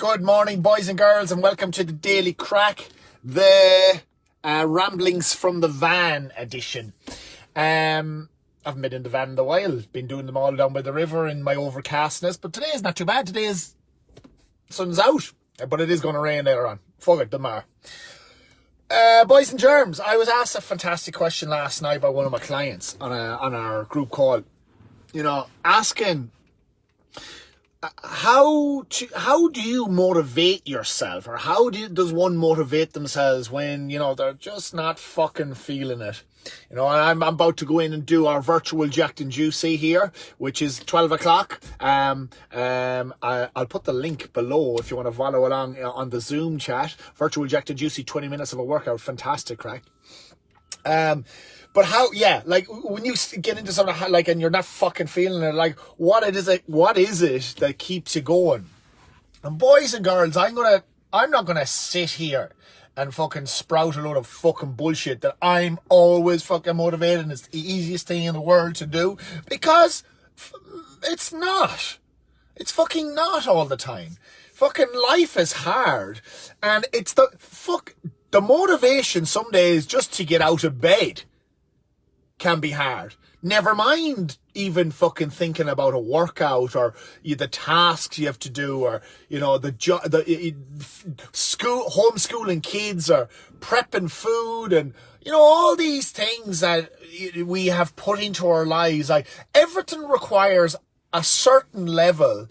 Good morning, boys and girls, and welcome to the Daily Crack, the Ramblings from the Van edition. I haven't been in the van in a while. Been doing them all down by the river in my overcastness, but today is not too bad. Today is sun's out, but it is going to rain later on. Fuck it, doesn't matter. Boys and germs, I was asked a fantastic question last night by one of my clients on our group call. You know, asking how do you motivate yourself, or does one motivate themselves when, you know, they're just not fucking feeling it? You know, I'm about to go in and do our virtual Jacked and Juicy here, which is 12 o'clock. I'll put the link below if you want to follow along on the Zoom chat. Virtual Jacked and Juicy, 20 minutes of a workout. Fantastic crack. But like when you get into something like, and you're not fucking feeling it, like what is it that keeps you going? And boys and girls, I'm not gonna sit here and fucking sprout a load of fucking bullshit that I'm always fucking motivated and it's the easiest thing in the world to do, because it's not. It's fucking not all the time. Fucking life is hard, and it's the motivation some days just to get out of bed can be hard. Never mind even fucking thinking about a workout or the tasks you have to do, or, you know, homeschooling kids, or prepping food, and, you know, all these things that we have put into our lives. Like, everything requires a certain level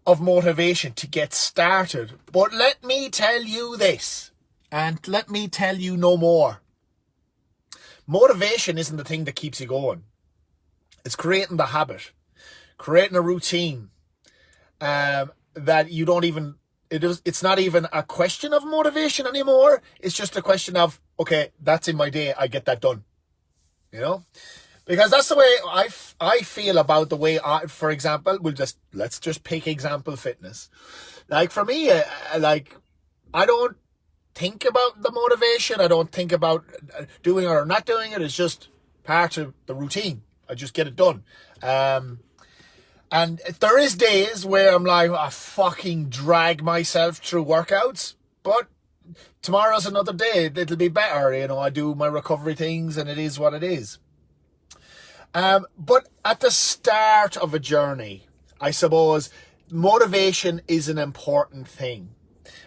of motivation to get started. But let me tell you this, and let me tell you no more. Motivation isn't the thing that keeps you going. It's creating the habit, creating a routine that you don't even, it's not even a question of motivation anymore. It's just a question of, okay, that's in my day, I get that done. You know? Because that's the way I feel about the way for example, let's just pick example fitness. Like, for me, I don't think about the motivation. I don't think about doing it or not doing it. It's just part of the routine. I just get it done. And there is days where I'm like, I fucking drag myself through workouts, but tomorrow's another day. It'll be better. You know, I do my recovery things and it is what it is. But at the start of a journey, I suppose motivation is an important thing.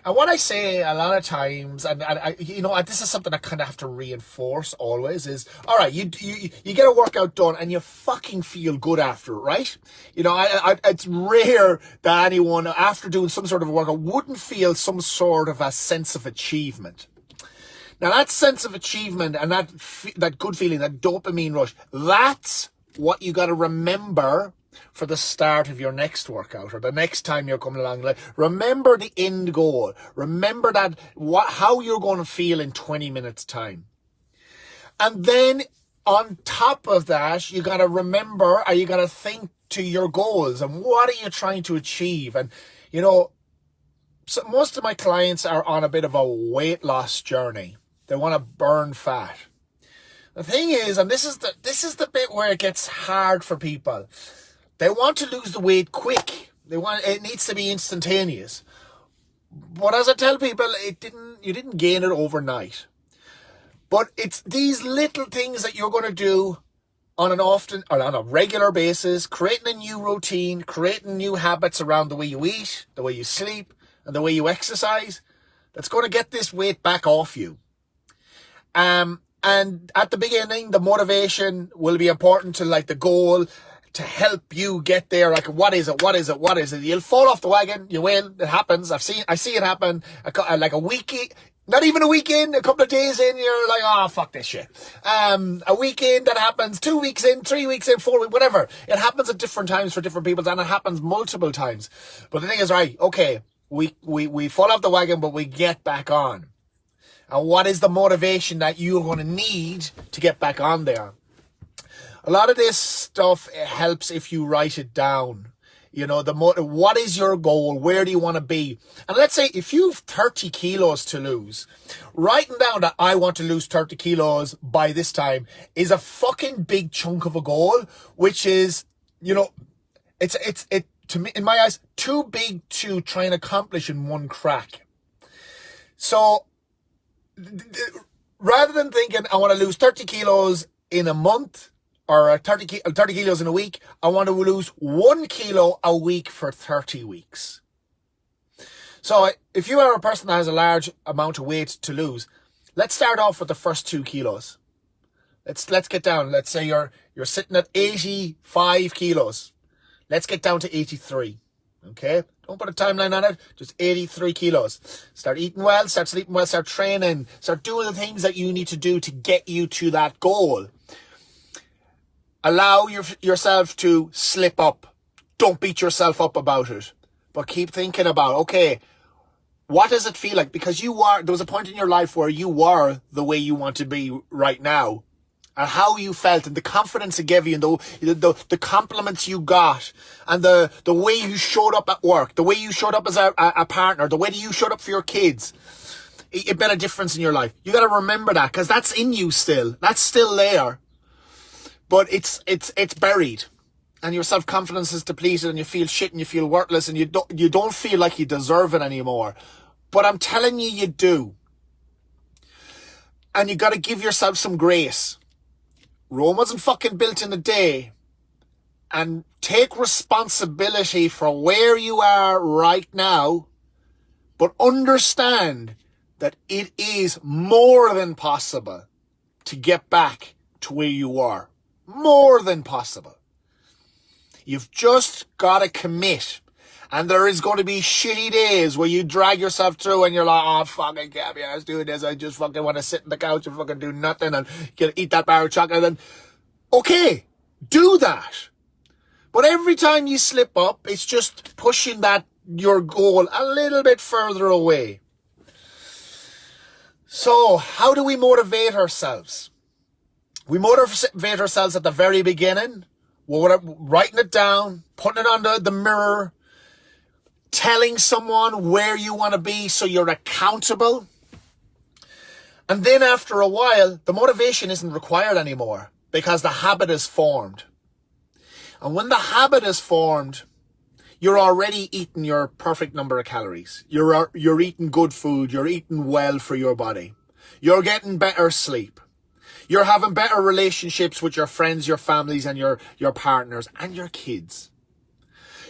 And what I say a lot of times, and you know, this is something I kind of have to reinforce always, is, all right, you get a workout done and you fucking feel good after it, right? You know, it's rare that anyone after doing some sort of a workout wouldn't feel some sort of a sense of achievement. Now, that sense of achievement and that good feeling, that dopamine rush, that's what you got to remember for the start of your next workout, or the next time you're coming along. Like, remember the end goal. Remember that how you're going to feel in 20 minutes time. And then on top of that, you got to remember, or you got to think to your goals and what are you trying to achieve. And, you know, so most of my clients are on a bit of a weight loss journey. They want to burn fat. The thing is, and this is the bit where it gets hard for people. They want to lose the weight quick. It needs to be instantaneous. But as I tell people, you didn't gain it overnight. But it's these little things that you're going to do on a regular basis, creating a new routine, creating new habits around the way you eat, the way you sleep, and the way you exercise, that's going to get this weight back off you. And at the beginning, the motivation will be important to, like, the goal, to help you get there. Like, what is it? You'll fall off the wagon. You will. It happens. I see it happen. Like a week, not even a weekend, a couple of days in, you're like, oh, fuck this shit. A weekend that happens, 2 weeks in, 3 weeks in, 4 weeks, whatever. It happens at different times for different people, and it happens multiple times. But the thing is, right, okay, we fall off the wagon, but we get back on. And what is the motivation that you're going to need to get back on there? A lot of this stuff helps if you write it down. You know, what is your goal? Where do you want to be? And let's say if you've 30 kilos to lose, writing down that I want to lose 30 kilos by this time is a fucking big chunk of a goal, which is, you know, to me, in my eyes, too big to try and accomplish in one crack. So rather than thinking I want to lose 30 kilos in a month or 30 kilos in a week, I want to lose 1 kilo a week for 30 weeks. So if you are a person that has a large amount of weight to lose, let's start off with the first 2 kilos. Let's get down. Let's say you're sitting at 85 kilos. Let's get down to 83. Okay? Don't put a timeline on it. Just 83 kilos. Start eating well, start sleeping well, start training, start doing the things that you need to do to get you to that goal. Allow yourself to slip up. Don't beat yourself up about it. But keep thinking about, okay, what does it feel like? Because there was a point in your life where you were the way you want to be right now. And how you felt and the confidence it gave you and the compliments you got and the way you showed up at work, the way you showed up as a partner, the way that you showed up for your kids. It made a difference in your life. You got to remember that because that's in you still. That's still there. But it's buried. And your self-confidence is depleted and you feel shit and you feel worthless and you don't feel like you deserve it anymore. But I'm telling you, you do. And you got to give yourself some grace. Rome wasn't fucking built in a day. And take responsibility for where you are right now. But understand that it is more than possible to get back to where you were. More than possible. You've just got to commit. And there is going to be shitty days where you drag yourself through and you're like, oh, fucking can't be arsed doing this. I just fucking want to sit on the couch and fucking do nothing and eat that bar of chocolate. And okay, do that. But every time you slip up, it's just pushing your goal a little bit further away. So how do we motivate ourselves? We motivate ourselves at the very beginning. We're writing it down, putting it on the mirror, telling someone where you want to be so you're accountable. And then after a while, the motivation isn't required anymore because the habit is formed. And when the habit is formed, you're already eating your perfect number of calories. You're eating good food. You're eating well for your body. You're getting better sleep. You're having better relationships with your friends, your families, and your partners, and your kids.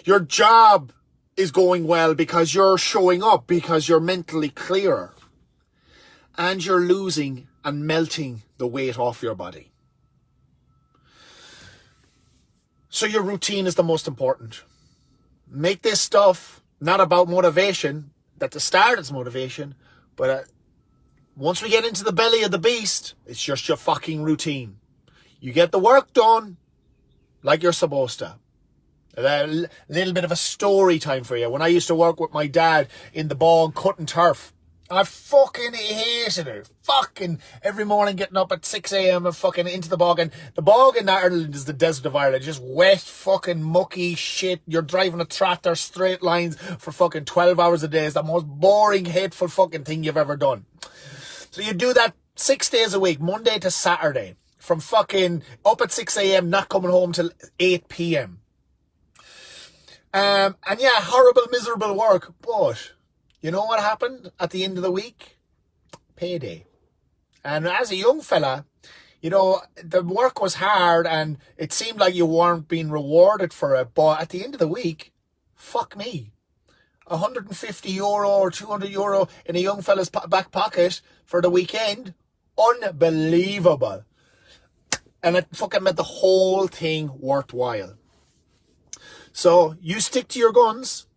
Your job is going well because you're showing up, because you're mentally clearer. And you're losing and melting the weight off your body. So your routine is the most important. Make this stuff not about motivation. At the start it's motivation, but once we get into the belly of the beast, it's just your fucking routine. You get the work done like you're supposed to. A little bit of a story time for you. When I used to work with my dad in the bog cutting turf, I fucking hated it. Fucking every morning getting up at 6 a.m. and fucking into the bog. And the bog in Ireland is the desert of Ireland. Just wet, fucking mucky shit. You're driving a tractor straight lines for fucking 12 hours a day. It's the most boring, hateful fucking thing you've ever done. So you do that 6 days a week, Monday to Saturday, from fucking up at 6 a.m., not coming home till 8 p.m. And yeah, horrible, miserable work. But you know what happened at the end of the week? Payday. And as a young fella, you know, the work was hard and it seemed like you weren't being rewarded for it. But at the end of the week, fuck me. 150 euro or 200 euro in a young fella's back pocket for the weekend. Unbelievable. And it fucking made the whole thing worthwhile. So you stick to your guns.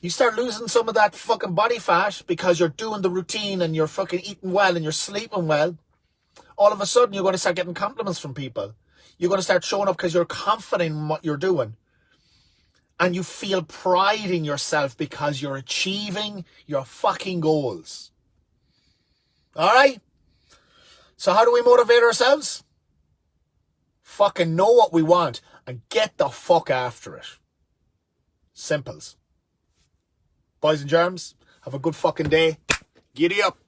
You start losing some of that fucking body fat because you're doing the routine and you're fucking eating well and you're sleeping well. All of a sudden you're going to start getting compliments from people. You're going to start showing up because you're confident in what you're doing. And you feel pride in yourself because you're achieving your fucking goals. Alright? So how do we motivate ourselves? Fucking know what we want and get the fuck after it. Simples. Boys and germs, have a good fucking day. Giddy up.